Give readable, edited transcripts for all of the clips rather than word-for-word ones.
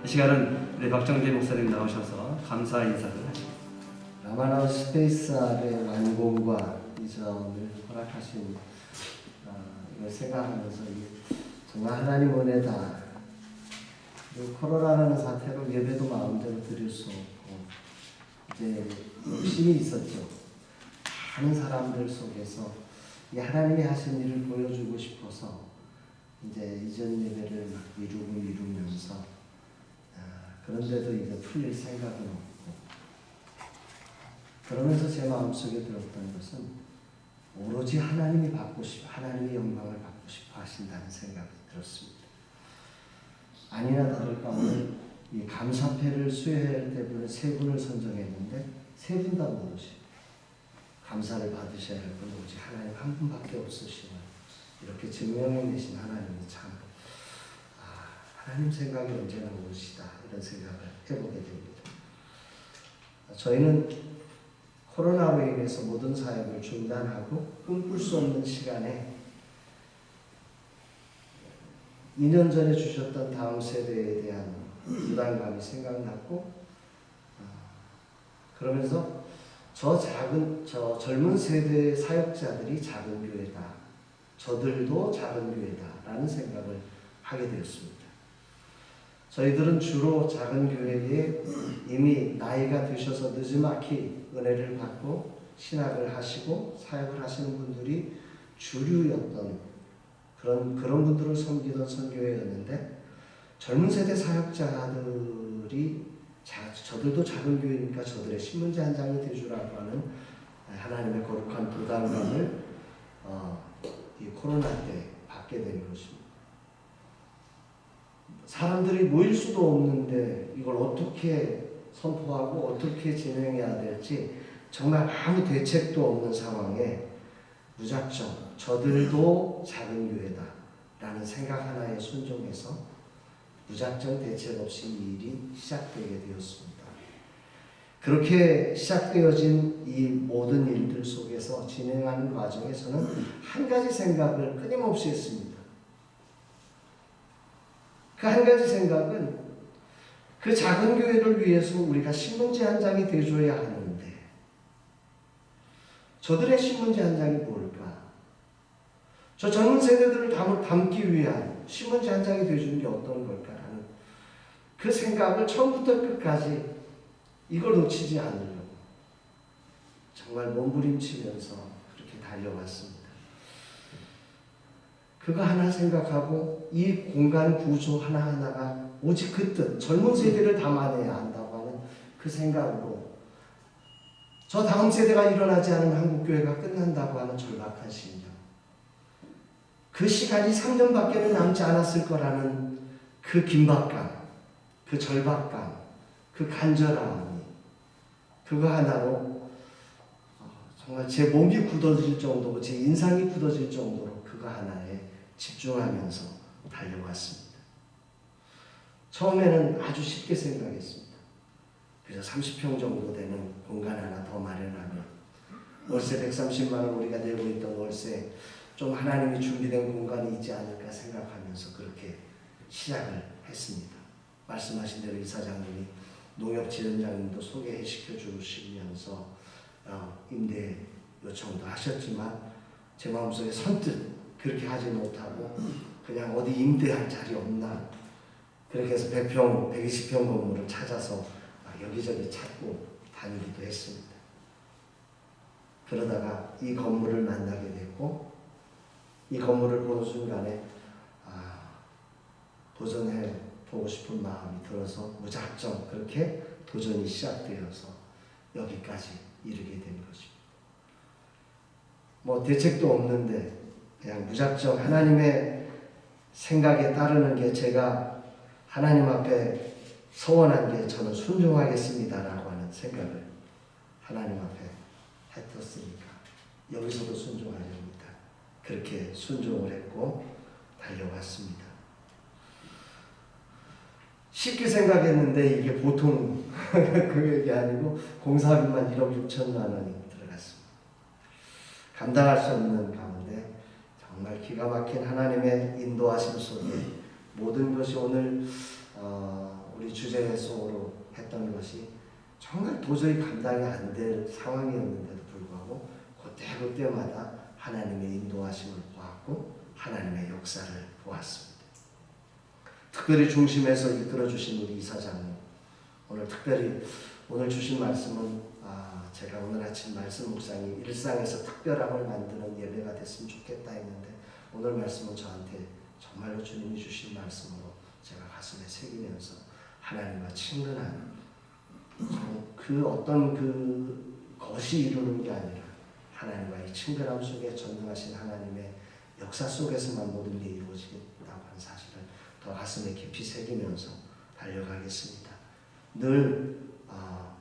이 시간은 우리 박정재 목사님 나오셔서 감사 인사를 하십니다. 라마나우 스페이스R의 완공과 이전을 허락하신 이걸 생각하면서 정말 하나님 은혜다. 코로나라는 사태로 예배도 마음대로 드릴 수 없고 이제 욕심이 있었죠. 많은 사람들 속에서 이 하나님이 하신 일을 보여주고 싶어서 이제 이전 예배를 막 이루면서 그런데도 이제 풀릴 생각은 없고 그러면서 제 마음속에 들었던 것은 오로지 하나님이 하나님의 영광을 받고 싶어 하신다는 생각이 들었습니다. 아니나 다를까 오늘 이 감사패를 수여할 때 분은 세 분을 선정했는데 세 분 다 모르시 감사를 받으셔야 할 분 오직 하나님 한 분밖에 없으시면 이렇게 증명해내신 하나님이 참 하나님 생각이 언제나 옳으시다 이런 생각을 해보게 됩니다. 저희는 코로나로 인해서 모든 사역을 중단하고 꿈꿀 수 없는 시간에 2년 전에 주셨던 다음 세대에 대한 부담감이 생각났고 그러면서 저 젊은 세대의 사역자들이 작은 교회다. 저들도 작은 교회다 라는 생각을 하게 되었습니다. 저희들은 주로 작은 교회에 이미 나이가 드셔서 느지막이 은혜를 받고 신학을 하시고 사역을 하시는 분들이 주류였던 그런 분들을 섬기던 선교회였는데 젊은 세대 사역자들이 저들도 작은 교회니까 저들의 신문지 한 장이 되주라고 하는 하나님의 거룩한 부담감을 이 코로나 때 받게 된 것입니다. 사람들이 모일 수도 없는데 이걸 어떻게 선포하고 어떻게 진행해야 될지 정말 아무 대책도 없는 상황에 무작정 저들도 작은 교회다 라는 생각 하나에 순종해서 무작정 대책 없이 이 일이 시작되게 되었습니다. 그렇게 시작되어진 이 모든 일들 속에서 진행하는 과정에서는 한 가지 생각을 끊임없이 했습니다. 그 한 가지 생각은 그 작은 교회를 위해서 우리가 신문지 한 장이 되어줘야 하는데 저들의 신문지 한 장이 뭘까? 저 젊은 세대들을 담기 위한 신문지 한 장이 되어주는 게 어떤 걸까라는 그 생각을 처음부터 끝까지 이걸 놓치지 않으려고 정말 몸부림치면서 그렇게 달려왔습니다. 그거 하나 생각하고 이 공간 구조 하나하나가 오직 그 뜻, 젊은 세대를 담아내야 한다고 하는 그 생각으로 저 다음 세대가 일어나지 않으면 한국교회가 끝난다고 하는 절박한 심정, 그 시간이 3년밖에는 남지 않았을 거라는 그 긴박감, 그 절박감, 그 간절함이 그거 하나로 정말 제 몸이 굳어질 정도고 제 인상이 굳어질 정도로 그거 하나에 집중하면서 달려왔습니다. 처음에는 아주 쉽게 생각했습니다. 그래서 30평 정도 되는 공간 하나 더 마련하면 월세 130만 원 우리가 내고 있던 월세 좀 하나님이 준비된 공간이 있지 않을까 생각하면서 그렇게 시작을 했습니다. 말씀하신 대로 이사장님이 농협지원장님도 소개시켜 주시면서 임대 요청도 하셨지만 제 마음속에 선뜻 그렇게 하지 못하고 그냥 어디 임대할 자리 없나 그렇게 해서 100평, 120평 건물을 찾아서 여기저기 찾고 다니기도 했습니다. 그러다가 이 건물을 만나게 됐고 이 건물을 보는 순간에 도전해 보고 싶은 마음이 들어서 무작정 그렇게 도전이 시작되어서 여기까지 이르게 된 것입니다. 뭐 대책도 없는데 그냥 무작정 하나님의 생각에 따르는 게 제가 하나님 앞에 서원한 게 저는 순종하겠습니다라고 하는 생각을 하나님 앞에 했었으니까 여기서도 순종하렵니다. 그렇게 순종을 했고 달려왔습니다. 쉽게 생각했는데 이게 보통 금액이 아니고 공사비만 1억 6천만 원이 들어갔습니다. 감당할 수 없는 가운데 정말 기가 막힌 하나님의 인도하심 속에 모든 것이 오늘 우리 주제송으로 했던 것이 정말 도저히 감당이 안 될 상황이었는데도 불구하고 그때마다 하나님의 인도하심을 보았고 하나님의 역사를 보았습니다. 특별히 중심에서 이끌어주신 우리 이사장님, 오늘 특별히 오늘 주신 말씀은 제가 오늘 아침 말씀 묵상이 일상에서 특별함을 만드는 예배가 됐으면 좋겠다 했는데 오늘 말씀은 저한테 정말로 주님이 주신 말씀으로 제가 가슴에 새기면서 하나님과 친근한 그 어떤 그 것이 이루는 게 아니라 하나님과의 친근함 속에 전능하신 하나님의 역사 속에서만 모든 게 이루어지겠다고 하는 사실을 더 가슴에 깊이 새기면서 달려가겠습니다. 늘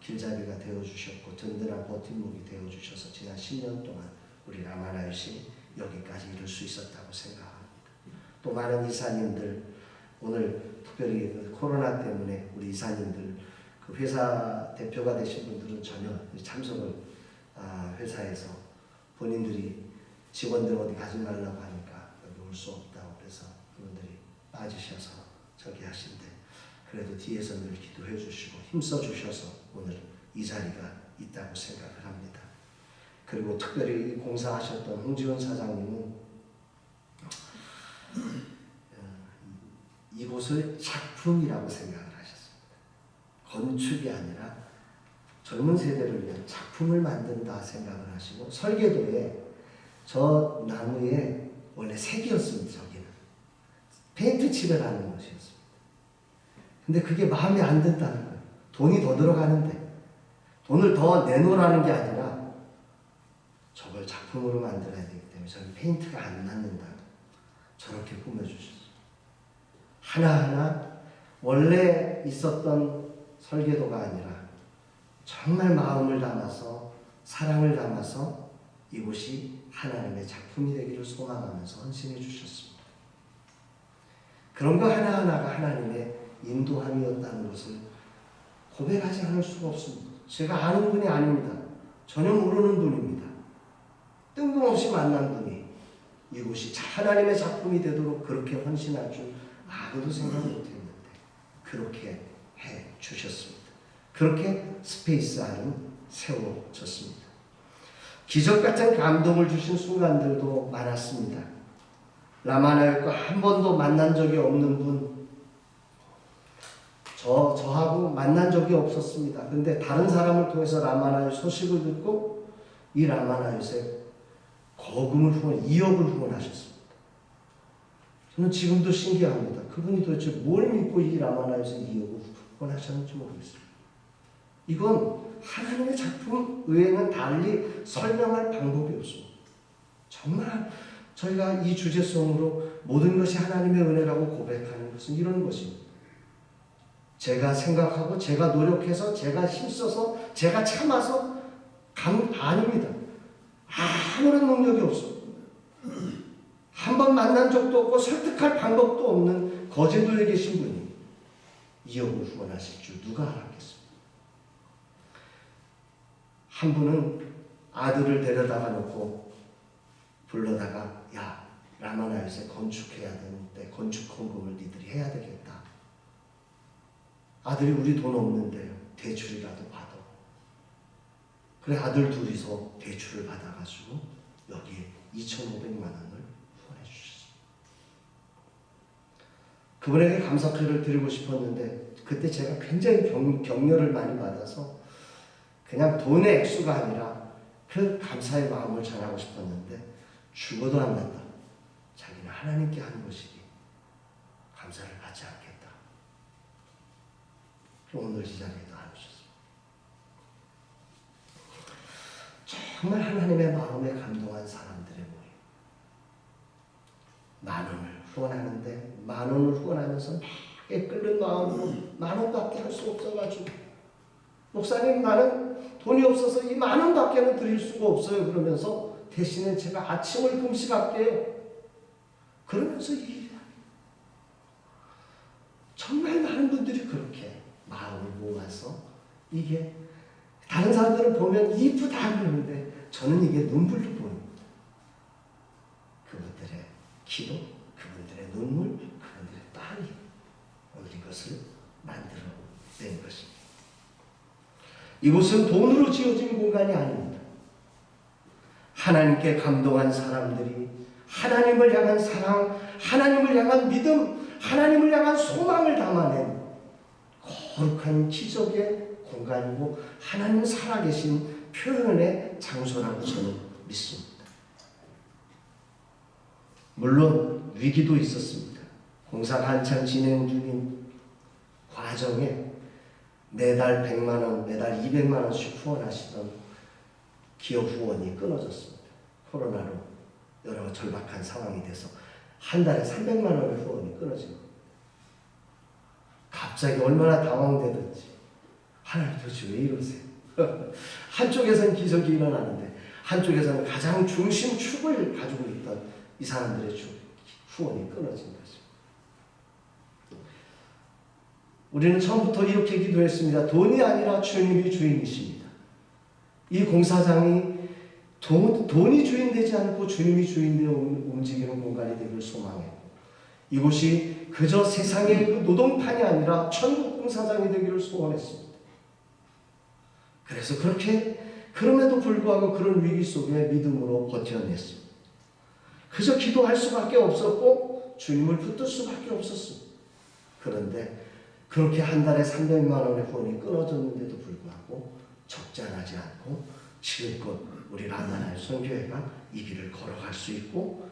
길잡이가 되어주셨고 든든한 버팀목이 되어주셔서 지난 10년 동안 우리 라마나요시 여기까지 이룰 수 있었다고 생각합니다. 또 많은 이사님들, 오늘 특별히 코로나 때문에 우리 이사님들 그 회사 대표가 되신 분들은 전혀 참석을 회사에서 본인들이 직원들 어디 가지 말라고 하니까 여기 올 수 없다고 그래서 그분들이 빠지셔서 저기 하신데 그래도 뒤에서 늘 기도해 주시고 힘써 주셔서 오늘 이 자리가 있다고 생각을 합니다. 그리고 특별히 공사하셨던 홍지원 사장님은 이곳을 작품이라고 생각을 하셨습니다. 건축이 아니라 젊은 세대를 위한 작품을 만든다 생각을 하시고 설계도에 저 나무에 원래 색이었습니다. 저기는 페인트 칠을 하는 것이었습니다. 근데 그게 마음에 안 든다는 거예요. 돈이 더 들어가는데 돈을 더 내놓으라는 게 아니라 저걸 작품으로 만들어야 되기 때문에 저는 페인트가 안 맞는다. 저렇게 꾸며주셨어요. 하나하나 원래 있었던 설계도가 아니라 정말 마음을 담아서 사랑을 담아서 이곳이 하나님의 작품이 되기를 소망하면서 헌신해 주셨습니다. 그런 거 하나하나가 하나님의 인도함이었다는 것을 고백하지 않을 수가 없습니다. 제가 아는 분이 아닙니다. 전혀 모르는 분입니다. 뜬금없이 만난 분이 이곳이 하나님의 작품이 되도록 그렇게 헌신할 줄 아무도 생각 못했는데 그렇게 해 주셨습니다. 그렇게 스페이스 안은 세워졌습니다. 기적 같은 감동을 주신 순간들도 많았습니다. 라마나요과 한 번도 만난 적이 없는 분, 저하고 만난 적이 없었습니다. 근데 다른 사람을 통해서 라마나요 소식을 듣고 이 라마나요에 거금을 후원, 2억을 후원하셨습니다. 저는 지금도 신기합니다. 그분이 도대체 뭘 믿고 이 라마나요에서 2억을 후원하셨는지 모르겠어요. 이건 하나님의 작품 외에는 달리 설명할 방법이 없습니다. 정말 저희가 이 주제송으로 모든 것이 하나님의 은혜라고 고백하는 것은 이런 것입니다. 제가 생각하고 제가 노력해서 제가 힘써서 제가 참아서 아닙니다. 아무런 능력이 없습니다. 한 번 만난 적도 없고 설득할 방법도 없는 거제도에 계신 분이 2억을 후원하실 줄 누가 알았겠습니까? 한 분은 아들을 데려다가 놓고 불러다가 야 라마나요에 건축해야 되는데 건축 헌금을 니들이 해야 되겠다. 아들이 우리 돈 없는데요. 대출이라도 받아. 그래 아들 둘이서 대출을 받아가지고 여기에 2,500만 원을 후원해 주셨어요. 그분에게 감사표를 드리고 싶었는데 그때 제가 굉장히 격려를 많이 받아서 그냥 돈의 액수가 아니라 그 감사의 마음을 전하고 싶었는데 죽어도 안 된다. 자기는 하나님께 하는 것이니 감사를 받지 않겠다. 오늘 이 자리에도 안 오셨습니다. 정말 하나님의 마음에 감동한 사람들의 모임. 10,000원을 후원하는데 10,000원을 후원하면서 막 끓는 마음으로 10,000원밖에 할 수 없어가지고 목사님 나는 돈이 없어서 이 10,000원밖에는 드릴 수가 없어요. 그러면서 대신에 제가 아침을 금식할게요. 그러면서 정말 많은 분들이 그렇게 마음을 모아서 이게 다른 사람들은 보면 이쁘다 그러는데 저는 이게 눈물로 보입니다. 그분들의 기도, 그분들의 눈물, 그분들의 땀이 오늘 이것을 만들어 된 것입니다. 이곳은 돈으로 지어진 공간이 아닙니다. 하나님께 감동한 사람들이 하나님을 향한 사랑, 하나님을 향한 믿음, 하나님을 향한 소망을 담아낸 거룩한 기적의 공간이고 하나님 살아계신 표현의 장소라고 저는 믿습니다. 물론 위기도 있었습니다. 공사가 한창 진행 중인 과정에 매달 100만 원, 매달 200만 원씩 후원하시던 기업 후원이 끊어졌습니다. 코로나로 여러 절박한 상황이 돼서 한 달에 300만 원의 후원이 끊어진 겁니다. 갑자기 얼마나 당황되든지 하나님 도대체 왜 이러세요? 한쪽에서는 기적이 일어나는데 한쪽에서는 가장 중심축을 가지고 있던 이 사람들의 후원이 끊어진 거죠. 우리는 처음부터 이렇게 기도했습니다. 돈이 아니라 주님이 주인이십니다. 이 공사장이 돈이 주인되지 않고 주님이 주인되어 움직이는 공간이 되길 소망했고 이곳이 그저 세상의 그 노동판이 아니라 천국 공사장이 되기를 소원했습니다. 그래서 그럼에도 불구하고 그런 위기 속에 믿음으로 버텨냈습니다. 그저 기도할 수밖에 없었고 주님을 붙들 수밖에 없었습니다. 그런데 그렇게 한 달에 300만 원의 후원이 끊어졌는데도 불구하고 적잖하지 않고 지금껏 우리 라마나의 선교회가 이 길을 걸어갈 수 있고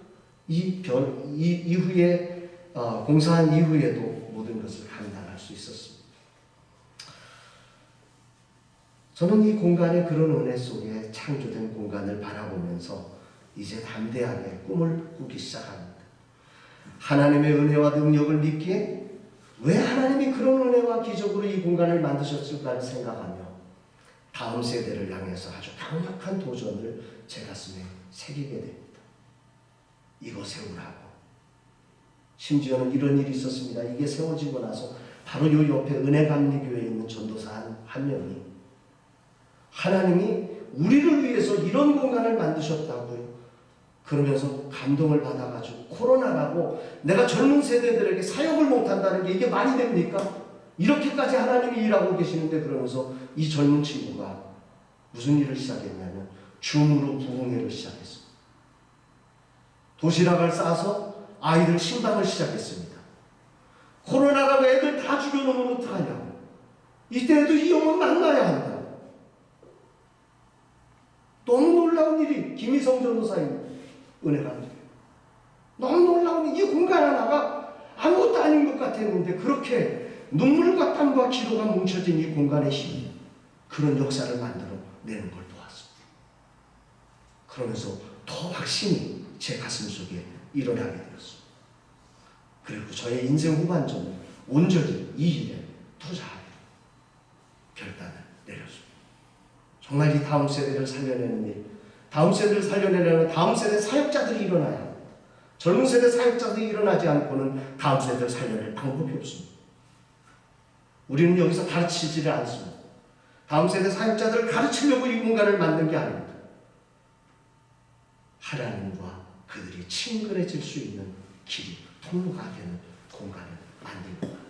이후에 공사한 이후에도 모든 것을 감당할 수 있었습니다. 저는 이 공간의 그런 은혜 속에 창조된 공간을 바라보면서 이제 담대하게 꿈을 꾸기 시작합니다. 하나님의 은혜와 능력을 믿기에 왜 하나님이 그런 은혜와 기적으로 이 공간을 만드셨을까를 생각하며 다음 세대를 향해서 아주 강력한 도전을 제 가슴에 새기게 됩니다. 이거 세우라고. 심지어는 이런 일이 있었습니다. 이게 세워지고 나서 바로 요 옆에 은혜감리교회에 있는 전도사 한 명이 하나님이 우리를 위해서 이런 공간을 만드셨다고요. 그러면서 감동을 받아가지고 코로나라고 내가 젊은 세대들에게 사역을 못한다는 게 이게 말이 됩니까? 이렇게까지 하나님이 일하고 계시는데 그러면서 이 젊은 친구가 무슨 일을 시작했냐면 줌으로 부흥회를 시작했습니다. 도시락을 싸서 아이들 신방을 시작했습니다. 코로나라고 애들 다 죽여놓으면 어떡하냐고. 이때에도 이 영혼 만나야 한다. 너무 놀라운 일이 김희성 전도사입니다. 은혜가 안 돼요. 너무 놀라운 이 공간 하나가 아무것도 아닌 것 같았는데 그렇게 눈물과 땀과 기도가 뭉쳐진 이 공간의 힘이 그런 역사를 만들어 내는 걸 보았습니다. 그러면서 더 확신이 제 가슴 속에 일어나게 되었습니다. 그리고 저의 인생 후반전은 온전히 이 일에 투자하기로 결단을 내렸습니다. 정말 이 다음 세대를 살려내는 일, 다음 세대를 살려내려면 다음 세대 사역자들이 일어나야 합니다. 젊은 세대 사역자들이 일어나지 않고는 다음 세대를 살려낼 방법이 없습니다. 우리는 여기서 가르치지를 않습니다. 다음 세대 사역자들을 가르치려고 이 공간을 만든 게 아닙니다. 하나님과 그들이 친근해질 수 있는 길이 통로가 되는 공간을 만든 겁니다.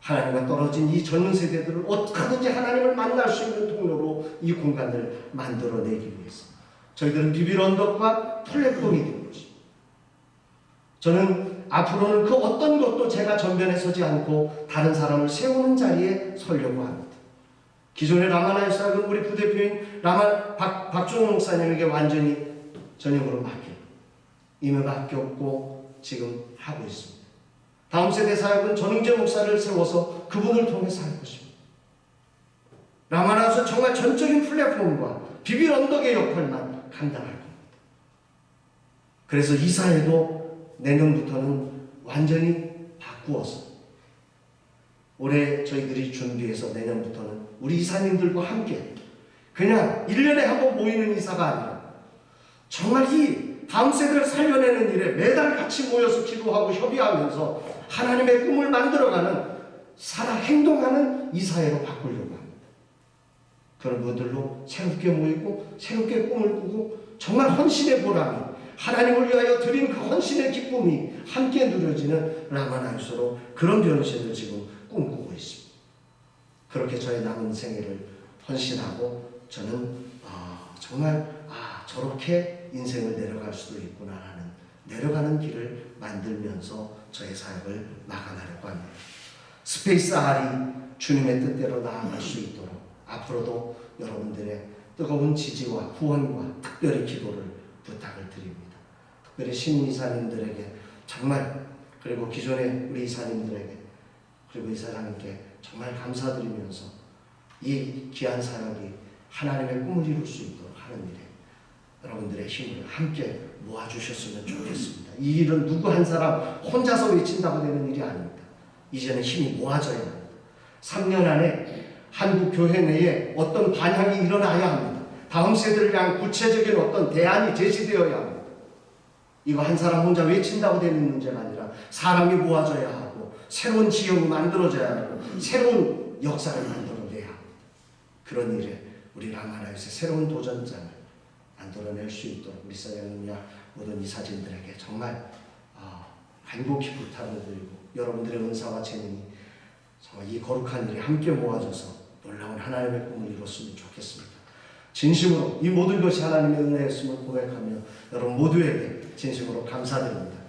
하나님과 떨어진 이 젊은 세대들을 어떻게든지 하나님을 만날 수 있는 통로로 이 공간을 만들어내기 위해서 저희들은 비빌 언덕과 플랫폼이 된 것입니다. 저는 앞으로는 그 어떤 것도 제가 전면에 서지 않고 다른 사람을 세우는 자리에 서려고 합니다. 기존의 라마나의 사역은 우리 부대표인 박종호 목사님에게 완전히 전역으로 이미 맡겼고 지금 하고 있습니다. 다음 세대 사역은 전웅재 목사를 세워서 그분을 통해서 할 것입니다. 라마나에서 정말 전적인 플랫폼과 비빌 언덕의 역할만 감당할 겁니다. 그래서 이사회도 내년부터는 완전히 바꾸어서 올해 저희들이 준비해서 내년부터는 우리 이사님들과 함께 그냥 1년에 한 번 모이는 이사가 아니라 정말 이 다음 세대를 살려내는 일에 매달 같이 모여서 기도하고 협의하면서 하나님의 꿈을 만들어가는 행동하는 이사회로 바꾸려고 합니다. 그런 분들로 새롭게 모이고 새롭게 꿈을 꾸고 정말 헌신의 보람이 하나님을 위하여 드린 그 헌신의 기쁨이 함께 누려지는 라마나이스로 그런 변신을 지금 꿈꾸고 있습니다. 그렇게 저의 남은 생애를 헌신하고 저는 정말 저렇게 인생을 내려갈 수도 있구나라는 내려가는 길을 만들면서 저의 사역을 마감하려고 합니다. 스페이스 R이 주님의 뜻대로 나아갈 수 있도록 앞으로도 여러분들의 뜨거운 지지와 후원과 특별히 기도를 부탁을 드립니다. 특별히 신임 이사님들에게 정말, 그리고 기존의 우리 이사님들에게, 그리고 이사장님께 정말 감사드리면서 이 귀한 사역이 하나님의 꿈을 이룰 수 있도록 하는 일에 여러분들의 힘을 함께 모아주셨으면 좋겠습니다. 이 일은 누구 한 사람 혼자서 외친다고 되는 일이 아닙니다. 이제는 힘이 모아져야 합니다. 3년 안에 한국 교회 내에 어떤 반향이 일어나야 합니다. 다음 세대를 향한 구체적인 어떤 대안이 제시되어야 합니다. 이거 한 사람 혼자 외친다고 되는 문제가 아니라 사람이 모아져야 하고 새로운 지형이 만들어져야 하고 새로운 역사를 만들어내야 합니다. 그런 일에 우리 라마라에서 새로운 도전장을 만들어낼 수 있도록 우리 사장님이나 모든 이사진들에게 정말 행복히 부탁을 드리고 여러분들의 은사와 재능이 정말 이 거룩한 일에 함께 모아져서 놀라운 하나님의 꿈을 이뤘으면 좋겠습니다. 진심으로 이 모든 것이 하나님의 은혜였음을 고백하며 여러분 모두에게 진심으로 감사드립니다.